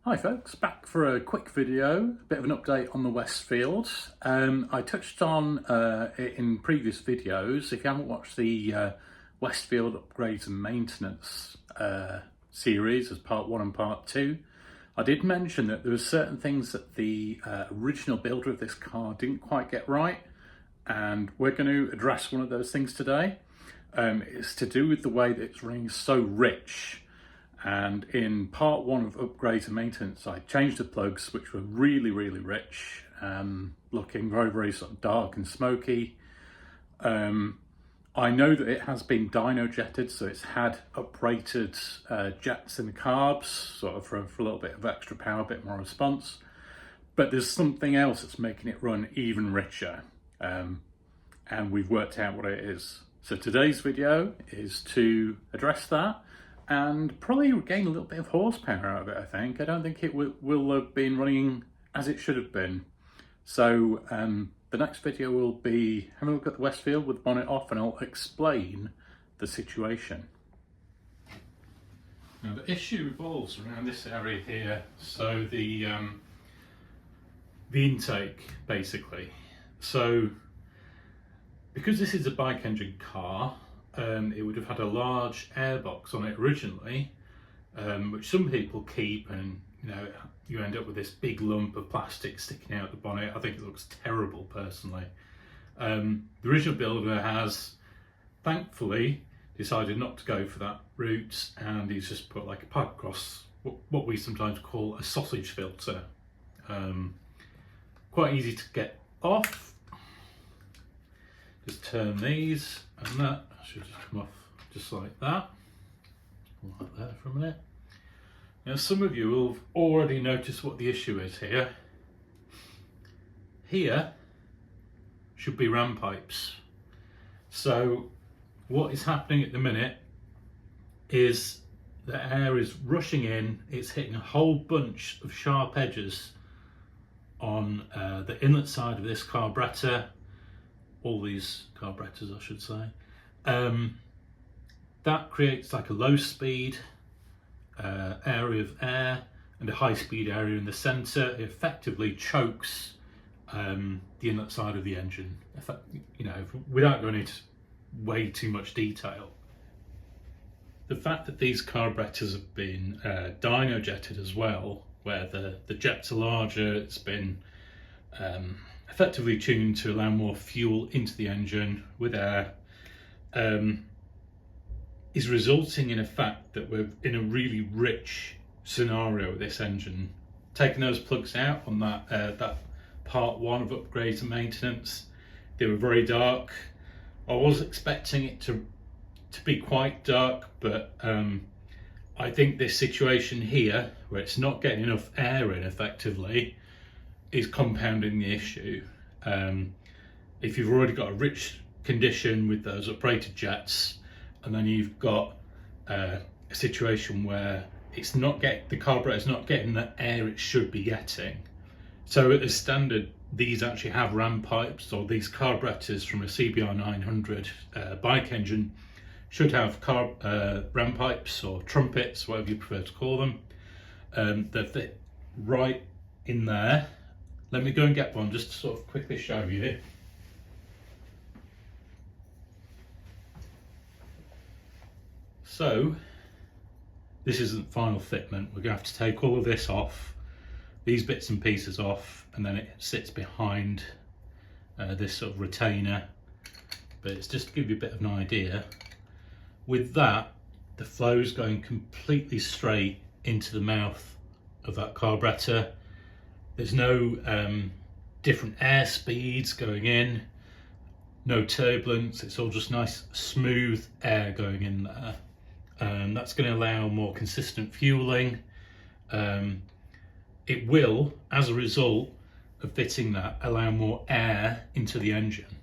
Hi folks, back for a quick video, a bit of an update on the Westfield. I touched on it in previous videos. If you haven't watched the Westfield upgrades and maintenance series as part 1 and part 2, I did mention that there were certain things that the original builder of this car didn't quite get right, and we're going to address one of those things today. It's to do with the way that it's running so rich. And in part 1 of upgrades and maintenance, I changed the plugs, which were really rich, looking very sort of dark and smoky. I know that it has been dyno jetted, so it's had uprated jets in the carbs, sort of for a little bit of extra power, a bit more response. But there's something else that's making it run even richer, and we've worked out what it is. So today's video is to address that and probably gain a little bit of horsepower out of it, I think. I don't think it will have been running as it should have been. So the next video will be having a look at the Westfield with the bonnet off, and I'll explain the situation. Now the issue revolves around this area here, so the intake basically. So because this is a bike engine car, it would have had a large airbox on it originally, which some people keep, and you end up with this big lump of plastic sticking out the bonnet. I think it looks terrible personally. The original builder has thankfully decided not to go for that route, and he's just put like a pipe across what we sometimes call a sausage filter. Quite easy to get off. Just turn these, and that should just come off just like that. Like that for a minute. Now some of you will have already noticed what the issue is here. Here should be ram pipes. So what is happening at the minute is the air is rushing in, it's hitting a whole bunch of sharp edges on the inlet side of this carburettor, all these carburettors I should say. That creates like a low speed area of air and a high speed area in the centre. It effectively chokes the inlet side of the engine, without going into way too much detail. The fact that these carburettors have been dyno jetted as well, where the jets are larger, it's been effectively tuned to allow more fuel into the engine with air, is resulting in a fact that we're in a really rich scenario with this engine. Taking those plugs out on that part 1 of upgrades and maintenance, they were very dark. I was expecting it to be quite dark, but I think this situation here, where it's not getting enough air in effectively, is compounding the issue. If you've already got a rich condition with those uprated jets, and then you've got a situation where the carburetor's not getting the air it should be getting. So as standard, these actually have ram pipes, or these carburetors from a CBR 900 bike engine should have ram pipes or trumpets, whatever you prefer to call them. They fit right in there. Let me go and get one just to sort of quickly show you. So this isn't final fitment. We're going to have to take all of this off, these bits and pieces off, and then it sits behind this sort of retainer. But it's just to give you a bit of an idea. With that, the flow's going completely straight into the mouth of that carburetor. There's no different air speeds going in, no turbulence, it's all just nice smooth air going in there. That's going to allow more consistent fueling. It will, as a result of fitting that, allow more air into the engine.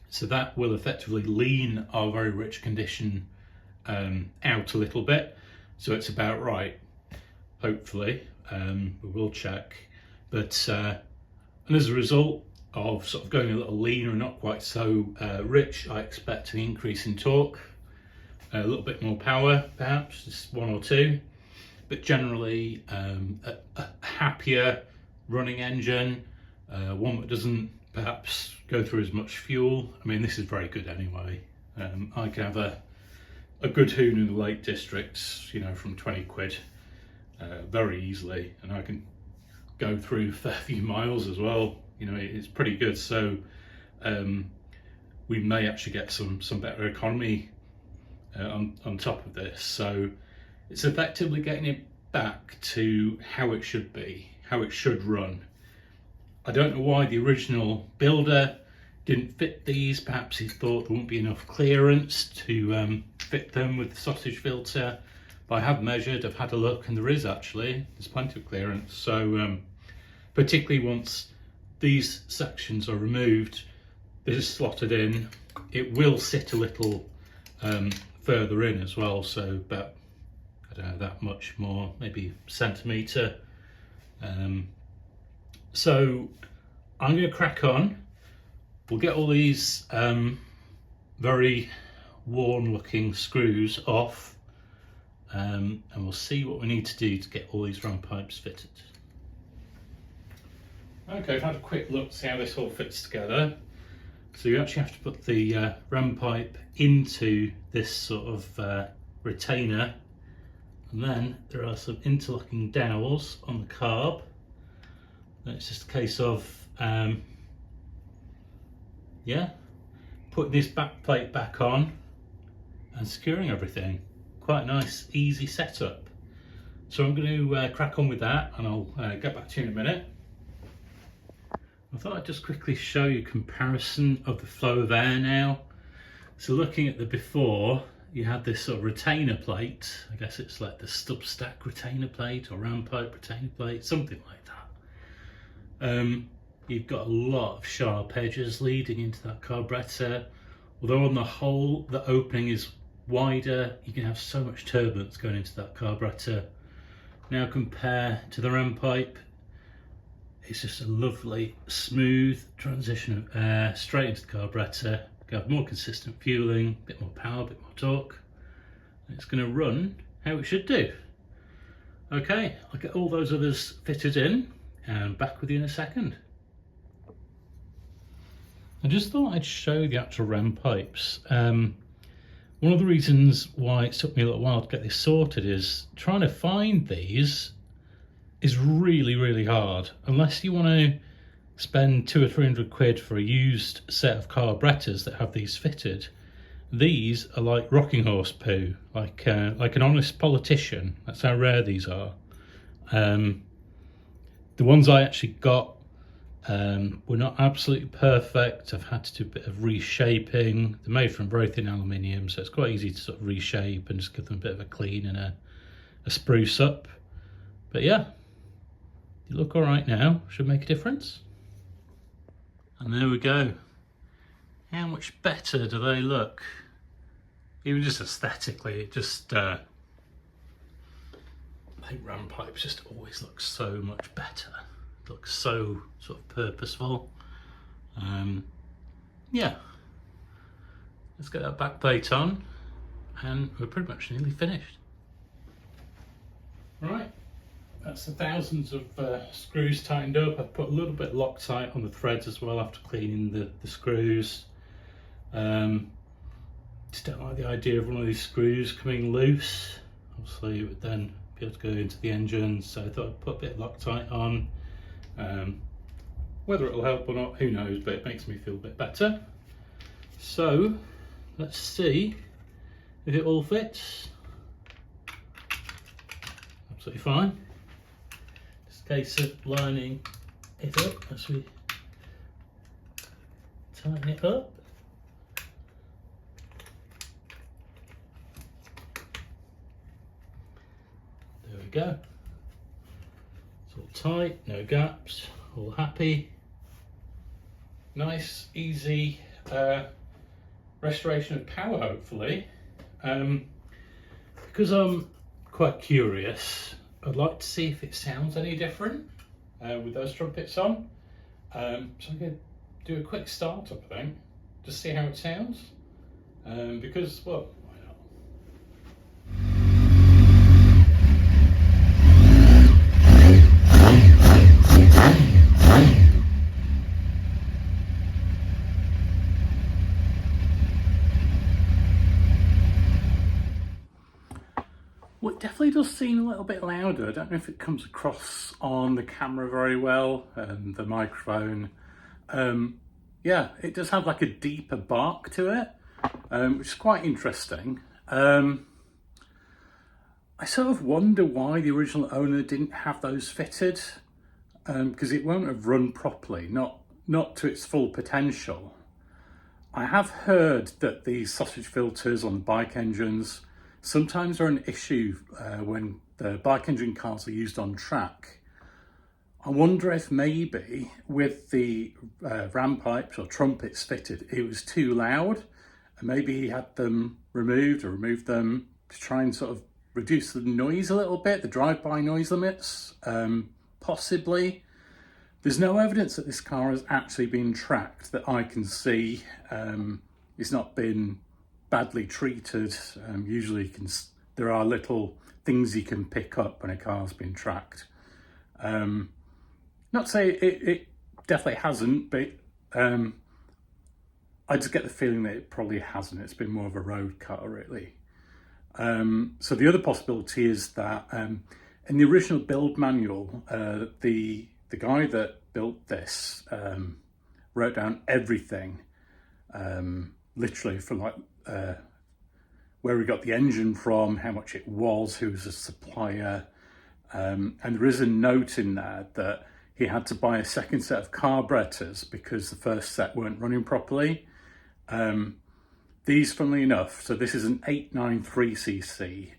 So that will effectively lean our very rich condition out a little bit. So it's about right, hopefully. We will check. But and as a result of sort of going a little leaner and not quite so rich, I expect an increase in torque, a little bit more power, perhaps just 1 or 2, but generally a happier running engine, one that doesn't perhaps go through as much fuel. I mean, this is very good anyway. I can have a good hoon in the Lake Districts, you know, from 20 quid very easily, and I can go through a fair few miles as well. You know, it's pretty good. So we may actually get some better economy on top of this. So it's effectively getting it back to how it should be, how it should run. I don't know why the original builder didn't fit these. Perhaps he thought there wouldn't be enough clearance to fit them with the sausage filter. But I have measured, I've had a look, and there's plenty of clearance. So particularly once these sections are removed, this is slotted in, it will sit a little further in as well. So about, I don't know, that much more, maybe a centimetre. So I'm going to crack on. We'll get all these very worn looking screws off, and we'll see what we need to do to get all these ram pipes fitted. Okay, I've had a quick look to see how this all fits together. So you actually have to put the ram pipe into this sort of retainer, and then there are some interlocking dowels on the carb. And it's just a case of putting this back plate back on and securing everything. Quite a nice, easy setup. So I'm going to crack on with that, and I'll get back to you in a minute. I thought I'd just quickly show you a comparison of the flow of air now. So looking at the before, you had this sort of retainer plate. I guess it's like the stub stack retainer plate or ram pipe retainer plate, something like that. You've got a lot of sharp edges leading into that carburetor. Although on the whole, the opening is wider, you can have so much turbulence going into that carburetor. Now compare to the ram pipe, it's just a lovely smooth transition of air straight into the carburetor. You have more consistent fueling, a bit more power, a bit more torque, and it's going to run how it should do. Okay, I'll get all those others fitted in and back with you in a second. I just thought I'd show the actual ram pipes. One of the reasons why it took me a little while to get this sorted is trying to find these is really, really hard. Unless you want to spend 200 or 300 quid for a used set of carburetors that have these fitted, these are like rocking horse poo, like an honest politician. That's how rare these are. The ones I actually got were not absolutely perfect. I've had to do a bit of reshaping. They're made from very thin aluminium, so it's quite easy to sort of reshape and just give them a bit of a clean and a spruce up. But yeah, they look all right now. Should make a difference. And there we go. How much better do they look? Even just aesthetically, it just I think ram pipes just always look so much better. It looks so sort of purposeful. Yeah, let's get that back plate on, and we're pretty much nearly finished. Right, that's the thousands of screws tightened up. I've put a little bit of Loctite on the threads as well after cleaning the screws. Just don't like the idea of one of these screws coming loose. Obviously it would then be able to go into the engine, so I thought I'd put a bit of Loctite on. Whether it'll help or not, who knows, but it makes me feel a bit better. So let's see if it all fits. Absolutely fine. Just a case of lining it up as we tighten it up. There we go. It's all tight, no gaps, all happy. Nice, easy restoration of power, hopefully. Because I'm quite curious, I'd like to see if it sounds any different with those trumpets on. So I'm going to do a quick start up, I think, just see how it sounds. Because, well, why not? little bit louder. I don't know if it comes across on the camera very well and the microphone. Yeah, it does have like a deeper bark to it, which is quite interesting. I sort of wonder why the original owner didn't have those fitted, because it won't have run properly, not to its full potential. I have heard that these sausage filters on bike engines sometimes are an issue when the bike engine cars are used on track. I wonder if maybe with the ram pipes or trumpets fitted, it was too loud, and maybe he had them removed or removed them to try and sort of reduce the noise a little bit, the drive-by noise limits, possibly. There's no evidence that this car has actually been tracked that I can see. It's not been badly treated. Usually there are little things you can pick up when a car's been tracked. Not to say it definitely hasn't, but I just get the feeling that it probably hasn't. It's been more of a road car, really. So the other possibility is that in the original build manual, the guy that built this wrote down everything, literally from like where he got the engine from, how much it was, who was a supplier, and there is a note in there that he had to buy a second set of carburetors because the first set weren't running properly. These, funnily enough, so this is an 893cc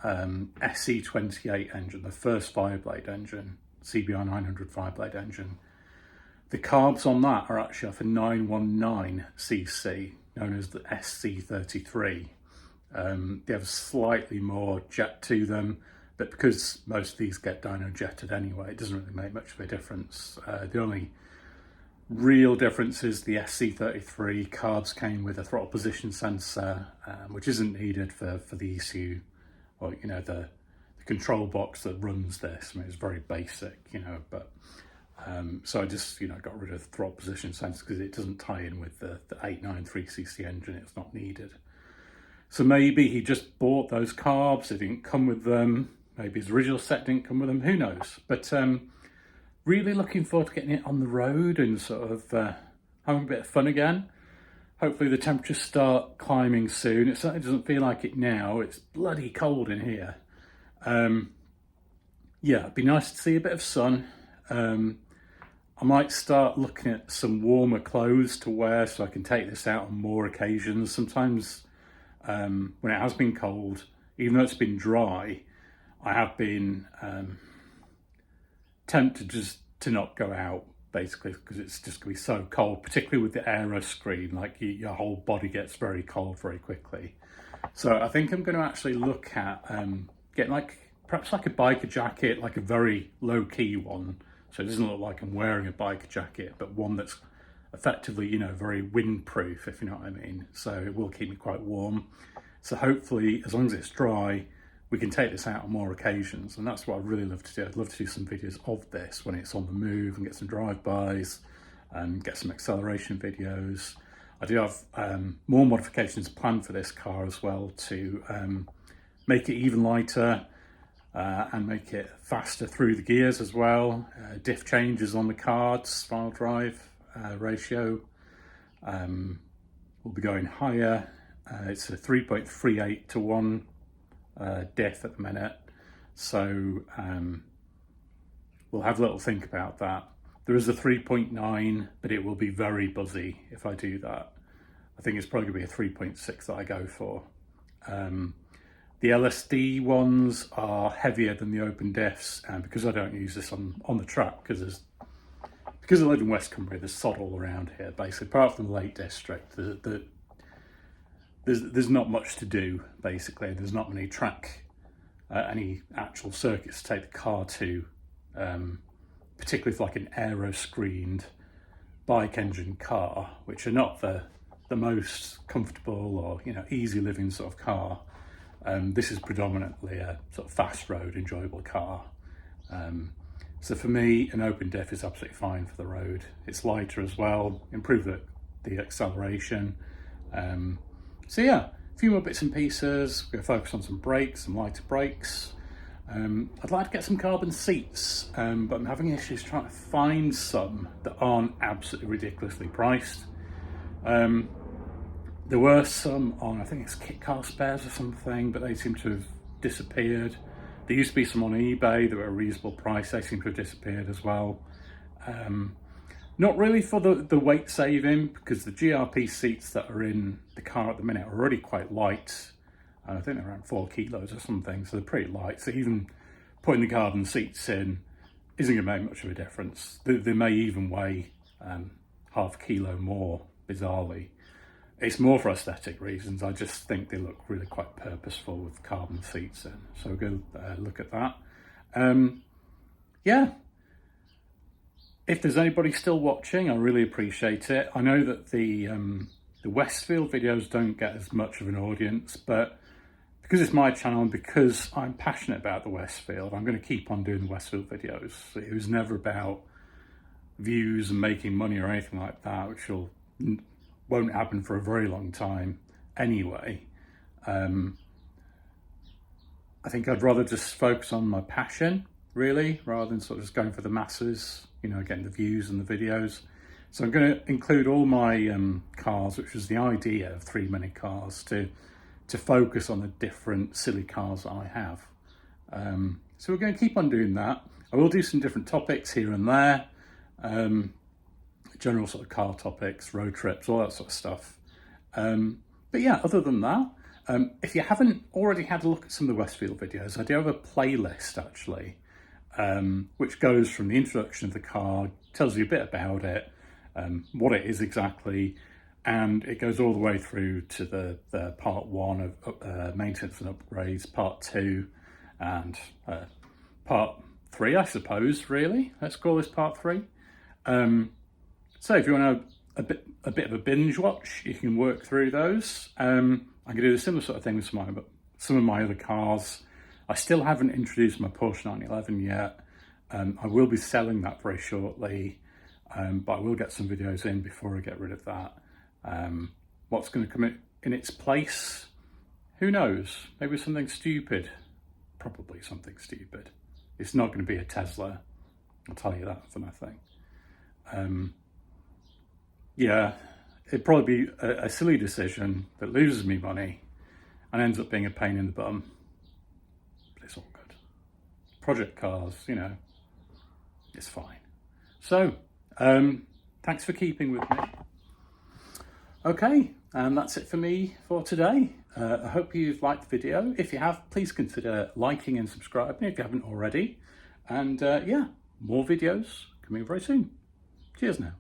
SC28 engine, the first Fireblade engine, CBR 900 Fireblade engine. The carbs on that are actually off a 919cc, known as the SC33. They have slightly more jet to them, but because most of these get dyno jetted anyway, it doesn't really make much of a difference. The only real difference is the SC33 carbs came with a throttle position sensor, which isn't needed for the ECU, or the control box that runs this. I mean, it's very basic, but so I just got rid of the throttle position sensor because it doesn't tie in with the 893cc engine. It's not needed. So maybe he just bought those carbs. It didn't come with them. Maybe his original set didn't come with them. Who knows? But really looking forward to getting it on the road and sort of having a bit of fun again. Hopefully the temperatures start climbing soon. It certainly doesn't feel like it now. It's bloody cold in here. Yeah, it'd be nice to see a bit of sun. I might start looking at some warmer clothes to wear so I can take this out on more occasions. Sometimes when it has been cold, even though it's been dry, I have been tempted just to not go out, basically, because it's just going to be so cold, particularly with the aero screen. Like your whole body gets very cold very quickly. So I think I'm going to actually look at getting perhaps like a biker jacket, like a very low-key one, so it doesn't look like I'm wearing a biker jacket, but one that's effectively, very windproof, if you know what I mean. So it will keep me quite warm. So hopefully, as long as it's dry, we can take this out on more occasions, and that's what I'd really love to do. I'd love to do some videos of this when it's on the move and get some drive-bys and get some acceleration videos. I do have more modifications planned for this car as well to make it even lighter and make it faster through the gears as well. Diff changes on the cards, final drive ratio will be going higher. It's a 3.38 to 1 diff at the minute, so we'll have a little think about that. There is a 3.9, but it will be very buzzy if I do that. I think it's probably going to be a 3.6 that I go for. The LSD ones are heavier than the open diffs, and because I don't use this on the track, because I live in West Cumbria, there's sod all around here, basically, apart from the Lake District. There's not much to do, basically. There's not many any actual circuits to take the car to, particularly for like an aero-screened bike engine car, which are not the most comfortable or easy living sort of car. This is predominantly a sort of fast road, enjoyable car. So for me, an open diff is absolutely fine for the road. It's lighter as well, improve the acceleration. So yeah, a few more bits and pieces. We're going to focus on some brakes, some lighter brakes. I'd like to get some carbon seats, but I'm having issues trying to find some that aren't absolutely ridiculously priced. There were some on, I think it's Kit Car Spares or something, but they seem to have disappeared. There used to be some on eBay that were a reasonable price. They seem to have disappeared as well. Not really for the weight saving, because the GRP seats that are in the car at the minute are already quite light. I think they're around 4 kilos or something, so they're pretty light. So even putting the carbon seats in isn't going to make much of a difference. They may even weigh half a kilo more, bizarrely. It's more for aesthetic reasons. I just think they look really quite purposeful with carbon seats in. So we'll go look at that. Yeah. If there's anybody still watching, I really appreciate it. I know that the Westfield videos don't get as much of an audience, but because it's my channel and because I'm passionate about the Westfield, I'm going to keep on doing the Westfield videos. It was never about views and making money or anything like that, which won't happen for a very long time anyway. I think I'd rather just focus on my passion, really, rather than sort of just going for the masses, you know, getting the views and the videos. So I'm going to include all my cars, which was the idea of 3 Minute Cars, to focus on the different silly cars that I have. So we're going to keep on doing that. I will do some different topics here and there, general sort of car topics, road trips, all that sort of stuff. But yeah, other than that, if you haven't already had a look at some of the Westfield videos, I do have a playlist actually, which goes from the introduction of the car, tells you a bit about it, what it is exactly, and it goes all the way through to the part 1 of maintenance and upgrades, part 2, and part 3, I suppose, really. Let's call this part 3. So if you want a bit of a binge watch, you can work through those. I can do a similar sort of thing with some of my other cars. I still haven't introduced my Porsche 911 yet. I will be selling that very shortly, but I will get some videos in before I get rid of that. What's going to come in its place? Who knows? Maybe something stupid. Probably something stupid. It's not going to be a Tesla. I'll tell you that for nothing. Yeah, it'd probably be a silly decision that loses me money and ends up being a pain in the bum. But it's all good. Project cars, you know, it's fine. So, thanks for keeping with me. Okay, and that's it for me for today. I hope you've liked the video. If you have, please consider liking and subscribing if you haven't already. And yeah, more videos coming very soon. Cheers now.